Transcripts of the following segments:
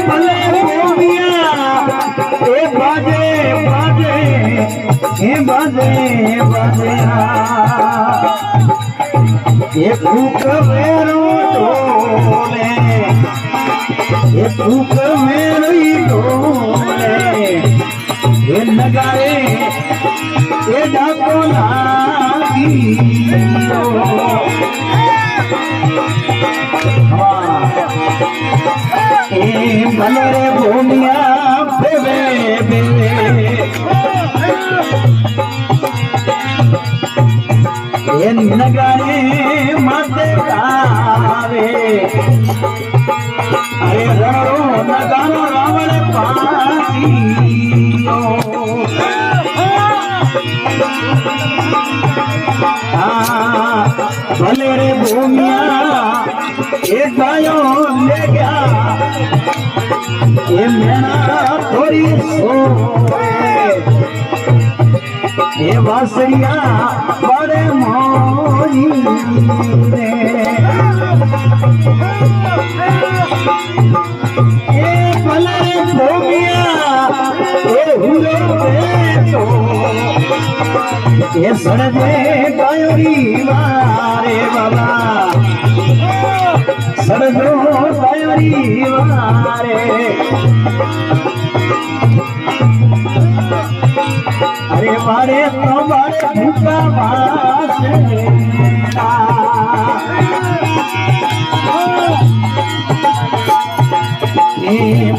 भले गोमिया बाजे बाजे बाजे बाजे फूक मेरो डोले फूक मेरी डोले नगारे डाको लागी भले रे भूमिया बेबे बेबे नगारे माते गावे अरे रणो नगानो रावण पासियो भले रे भूमिया एक गायो ले गया ये मेरा थोड़ी ये बासरिया बड़े मोरी ये भले भूमिया ये हुरे तो ये सड़े गायोरी मारे बाबा सड़ो गायोरी मारे अरे मारे तो मारे भूखा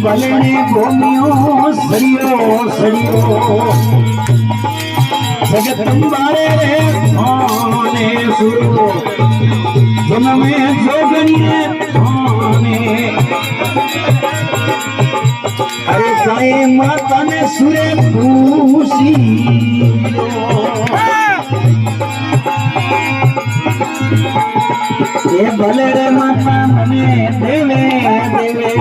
बलने गोमियों सरियो सरियो जगत तुम्हारे रे आने सुरो तुम में जोगनिए आने अरे साई माता ने सुरे पूसी ये भले रे माता मने देवे देवे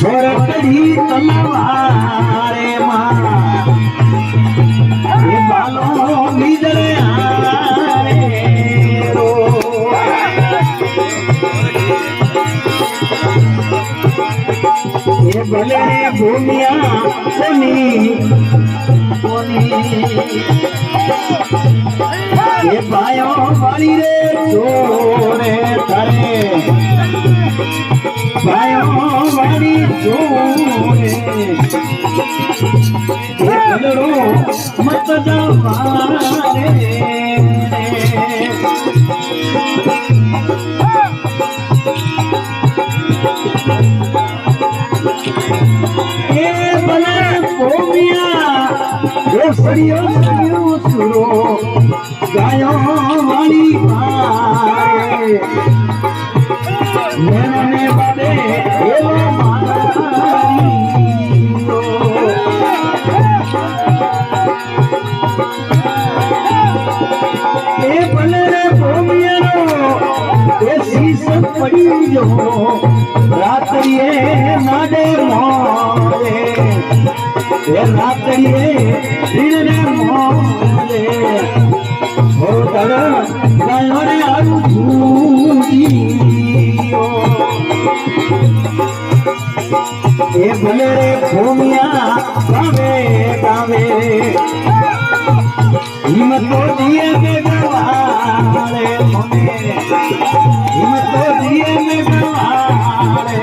सोरकड़ी तलवारे मां ये बालों बिजले आरे रो ये भले भूमिया कोनी कोनी ये बायो वाली रे जोरे तारे बायो वाली जोरे ये कलरो मत जवारे ये बने भूमिया ये सरियो सरियो सुरो गायों वाली मारे मैंने बड़े ये मारी ये बने भूमिया ये शीश पड़ी जो रात्रिये नाडे मोरे ये रात्रिये दिन मोरे हो तर गायों आलू भूजियो ये भले रे भूमिया गावे गावे हिम्मत दिए में गवारे हिम्मत दिए में गवारे